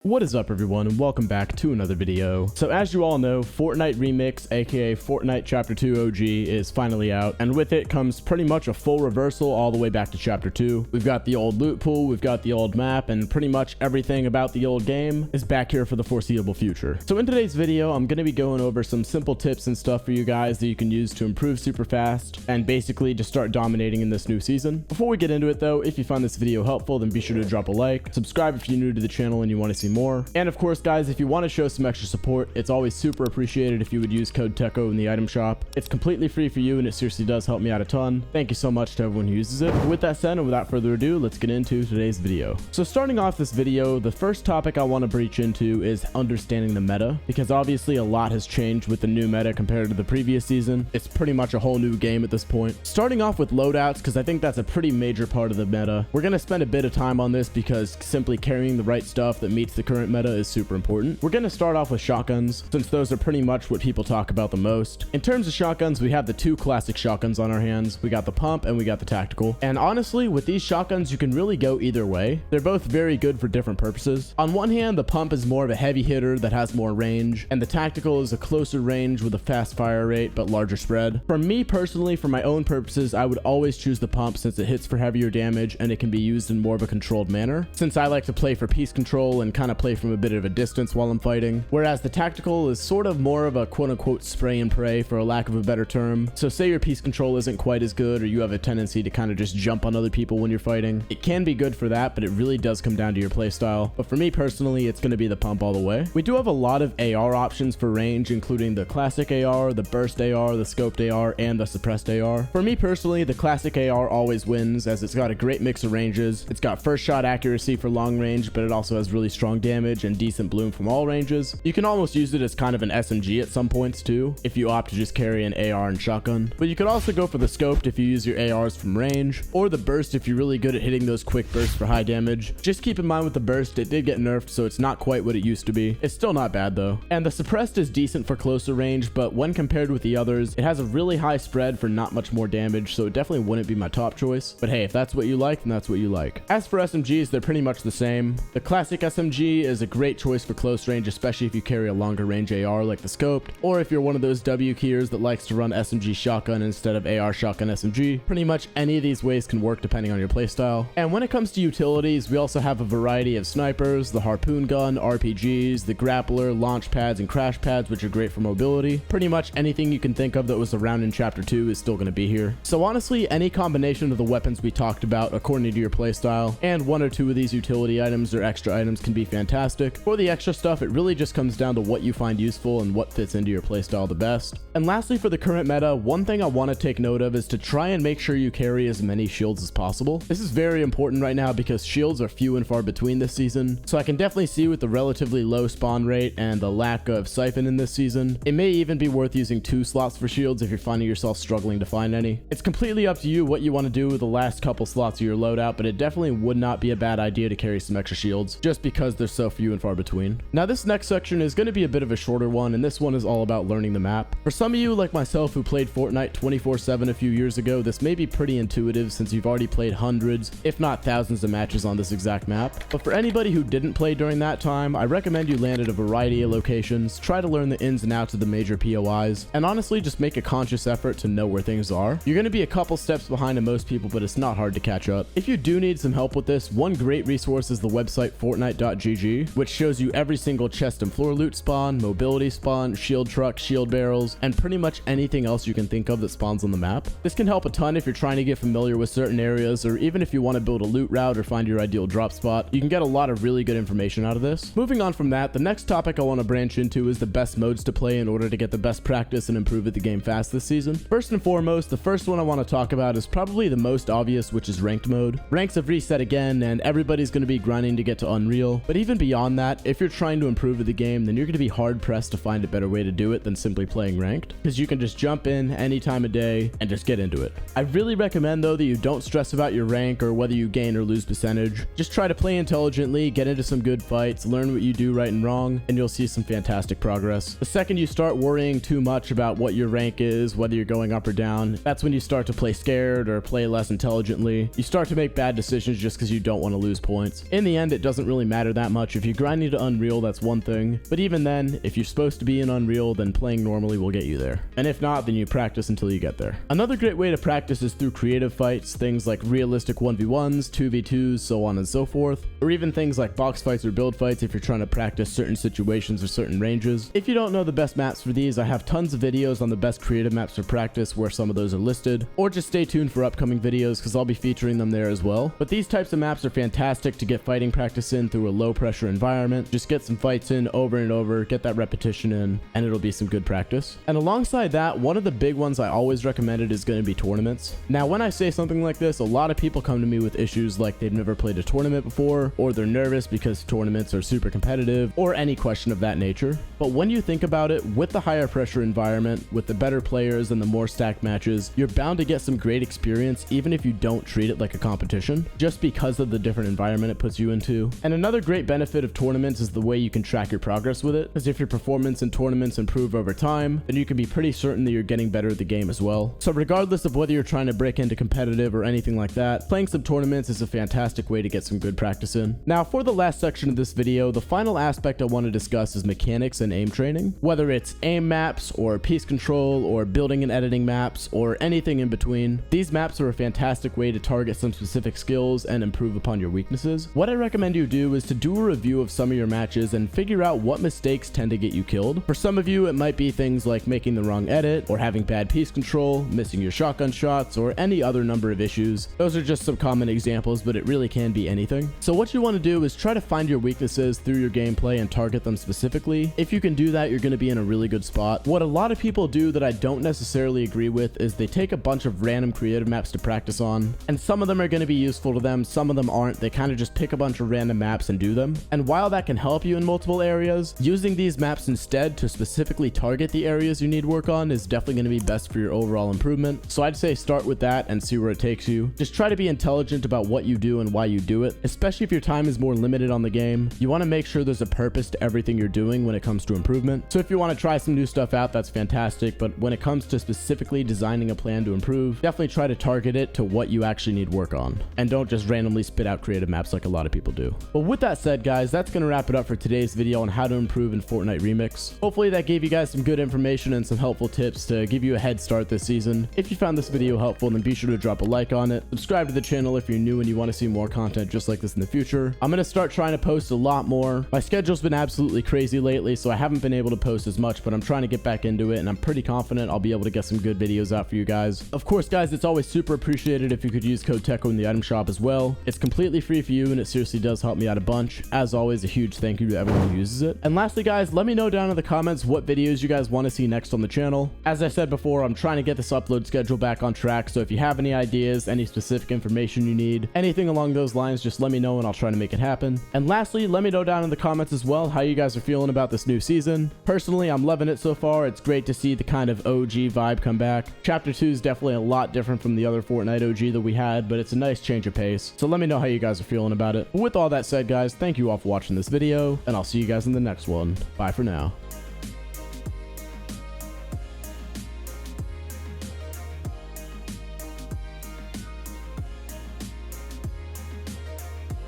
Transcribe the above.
What is up everyone, and welcome back to another video. So as you all know, Fortnite Remix, aka Fortnite Chapter 2 OG is finally out, and with it comes pretty much a full reversal all the way back to Chapter 2. We've got the old loot pool, we've got the old map, and pretty much everything about the old game is back here for the foreseeable future. So in today's video, I'm going to be going over some simple tips and stuff for you guys that you can use to improve super fast and basically just start dominating in this new season. Before we get into it though, if you find this video helpful, then be sure to drop a like, subscribe if you're new to the channel and you want to see more. And of course guys, if you want to show some extra support, it's always super appreciated if you would use code Teckoh in the item shop. It's completely free for you and it seriously does help me out a ton. Thank you so much to everyone who uses it. But with that said, and without further ado, let's get into today's video. So starting off this video, the first topic I want to breach into is understanding the meta, because obviously a lot has changed with the new meta compared to the previous season. It's pretty much a whole new game at this point. Starting off with loadouts, because I think that's a pretty major part of the meta. We're going to spend a bit of time on this because simply carrying the right stuff that meets the current meta is super important. We're going to start off with shotguns, since those are pretty much what people talk about the most. In terms of shotguns, we have the two classic shotguns on our hands. We got the pump and we got the tactical. And honestly, with these shotguns, you can really go either way. They're both very good for different purposes. On one hand, the pump is more of a heavy hitter that has more range, and the tactical is a closer range with a fast fire rate but larger spread. For me personally, for my own purposes, I would always choose the pump since it hits for heavier damage and it can be used in more of a controlled manner, since I like to play for piece control and kind of play from a bit of a distance while I'm fighting, whereas the tactical is sort of more of a quote-unquote spray and pray, for a lack of a better term. So say your piece control isn't quite as good, or you have a tendency to kind of just jump on other people when you're fighting. It can be good for that, but it really does come down to your playstyle. But for me personally, it's going to be the pump all the way. We do have a lot of AR options for range, including the classic AR, the burst AR, the scoped AR, and the suppressed AR. For me personally, the classic AR always wins, as it's got a great mix of ranges. It's got first shot accuracy for long range, but it also has really strong damage and decent bloom from all ranges. You can almost use it as kind of an SMG at some points too, if you opt to just carry an AR and shotgun. But you could also go for the scoped if you use your ARs from range, or the burst if you're really good at hitting those quick bursts for high damage. Just keep in mind with the burst, it did get nerfed, so it's not quite what it used to be. It's still not bad though. And the suppressed is decent for closer range, but when compared with the others, it has a really high spread for not much more damage, so it definitely wouldn't be my top choice. But hey, if that's what you like, then that's what you like. As for SMGs, they're pretty much the same. The classic SMG is a great choice for close range, especially if you carry a longer range AR like the scoped, or if you're one of those W keyers that likes to run SMG shotgun instead of AR shotgun SMG. Pretty much any of these ways can work depending on your playstyle. And when it comes to utilities, we also have a variety of snipers, the harpoon gun, RPGs, the grappler, launch pads, and crash pads, which are great for mobility. Pretty much anything you can think of that was around in Chapter 2 is still going to be here. So honestly, any combination of the weapons we talked about according to your playstyle, and one or two of these utility items or extra items can be fantastic. For the extra stuff, it really just comes down to what you find useful and what fits into your playstyle the best. And lastly, for the current meta, one thing I want to take note of is to try and make sure you carry as many shields as possible. This is very important right now because shields are few and far between this season, so I can definitely see with the relatively low spawn rate and the lack of siphon in this season, it may even be worth using 2 slots for shields if you're finding yourself struggling to find any. It's completely up to you what you want to do with the last couple slots of your loadout, but it definitely would not be a bad idea to carry some extra shields just because they're so few and far between. Now this next section is going to be a bit of a shorter one, and this one is all about learning the map. For some of you like myself who played Fortnite 24/7 a few years ago, this may be pretty intuitive since you've already played hundreds, if not thousands of matches on this exact map. But for anybody who didn't play during that time, I recommend you land at a variety of locations, try to learn the ins and outs of the major POIs, and honestly just make a conscious effort to know where things are. You're going to be a couple steps behind in most people, but it's not hard to catch up. If you do need some help with this, one great resource is the website fortnite.gg, which shows you every single chest and floor loot spawn, mobility spawn, shield truck, shield barrels, and pretty much anything else you can think of that spawns on the map. This can help a ton if you're trying to get familiar with certain areas, or even if you want to build a loot route or find your ideal drop spot. You can get a lot of really good information out of this. Moving on from that, the next topic I want to branch into is the best modes to play in order to get the best practice and improve at the game fast this season. First and foremost, the first one I want to talk about is probably the most obvious, which is ranked mode. Ranks have reset again, and everybody's going to be grinding to get to Unreal. But even beyond that, if you're trying to improve at the game, then you're going to be hard pressed to find a better way to do it than simply playing ranked, because you can just jump in any time of day and just get into it. I really recommend though that you don't stress about your rank or whether you gain or lose percentage. Just try to play intelligently, get into some good fights, learn what you do right and wrong, and you'll see some fantastic progress. The second you start worrying too much about what your rank is, whether you're going up or down, that's when you start to play scared or play less intelligently. You start to make bad decisions just because you don't want to lose points. In the end, it doesn't really matter that that much. If you're grinding to Unreal, that's one thing, but even then, if you're supposed to be in Unreal, then playing normally will get you there. And if not, then you practice until you get there. Another great way to practice is through creative fights, things like realistic 1v1s, 2v2s, so on and so forth, or even things like box fights or build fights if you're trying to practice certain situations or certain ranges. If you don't know the best maps for these, I have tons of videos on the best creative maps for practice where some of those are listed, or just stay tuned for upcoming videos because I'll be featuring them there as well. But these types of maps are fantastic to get fighting practice in through a low pressure environment. Just get some fights in over and over, get that repetition in, and it'll be some good practice. And alongside that, one of the big ones I always recommended is going to be tournaments. Now, when I say something like this, a lot of people come to me with issues like they've never played a tournament before, or they're nervous because tournaments are super competitive, or any question of that nature. But when you think about it, with the higher pressure environment, with the better players and the more stacked matches, you're bound to get some great experience even if you don't treat it like a competition, just because of the different environment it puts you into. And another great benefit of tournaments is the way you can track your progress with it, because if your performance in tournaments improve over time, then you can be pretty certain that you're getting better at the game as well. So regardless of whether you're trying to break into competitive or anything like that, playing some tournaments is a fantastic way to get some good practice in. Now, for the last section of this video, the final aspect I want to discuss is mechanics and aim training. Whether it's aim maps or piece control or building and editing maps or anything in between, these maps are a fantastic way to target some specific skills and improve upon your weaknesses. What I recommend you do is to do a review of some of your matches and figure out what mistakes tend to get you killed. For some of you, it might be things like making the wrong edit or having bad piece control, missing your shotgun shots, or any other number of issues. Those are just some common examples, but it really can be anything. So what you want to do is try to find your weaknesses through your gameplay and target them specifically. If you can do that, you're going to be in a really good spot. What a lot of people do that I don't necessarily agree with is they take a bunch of random creative maps to practice on, and some of them are going to be useful to them, some of them aren't. They kind of just pick a bunch of random maps and do them. And while that can help you in multiple areas, using these maps instead to specifically target the areas you need work on is definitely going to be best for your overall improvement. So I'd say start with that and see where it takes you. Just try to be intelligent about what you do and why you do it, especially if your time is more limited on the game. You want to make sure there's a purpose to everything you're doing when it comes to improvement. So if you want to try some new stuff out, that's fantastic, but when it comes to specifically designing a plan to improve, definitely try to target it to what you actually need work on, and don't just randomly spit out creative maps like a lot of people do. But with that said, guys, that's going to wrap it up for today's video on how to improve in Fortnite Remix. Hopefully that gave you guys some good information and some helpful tips to give you a head start this season. If you found this video helpful, then be sure to drop a like on it. Subscribe to the channel if you're new and you want to see more content just like this in the future. I'm going to start trying to post a lot more. My schedule's been absolutely crazy lately, so I haven't been able to post as much, but I'm trying to get back into it, and I'm pretty confident I'll be able to get some good videos out for you guys. Of course, guys, it's always super appreciated if you could use code Teckoh in the item shop as well. It's completely free for you, and it seriously does help me out a bunch. As always, a huge thank you to everyone who uses it. And lastly, guys, let me know down in the comments what videos you guys want to see next on the channel. As I said before, I'm trying to get this upload schedule back on track, so if you have any ideas, any specific information you need, anything along those lines, just let me know and I'll try to make it happen. And lastly, let me know down in the comments as well how you guys are feeling about this new season. Personally, I'm loving it so far. It's great to see the kind of OG vibe come back. Chapter 2 is definitely a lot different from the other Fortnite OG that we had, but it's a nice change of pace. So let me know how you guys are feeling about it. But with all that said, guys, thank you all for watching this video, and I'll see you guys in the next one. Bye for now.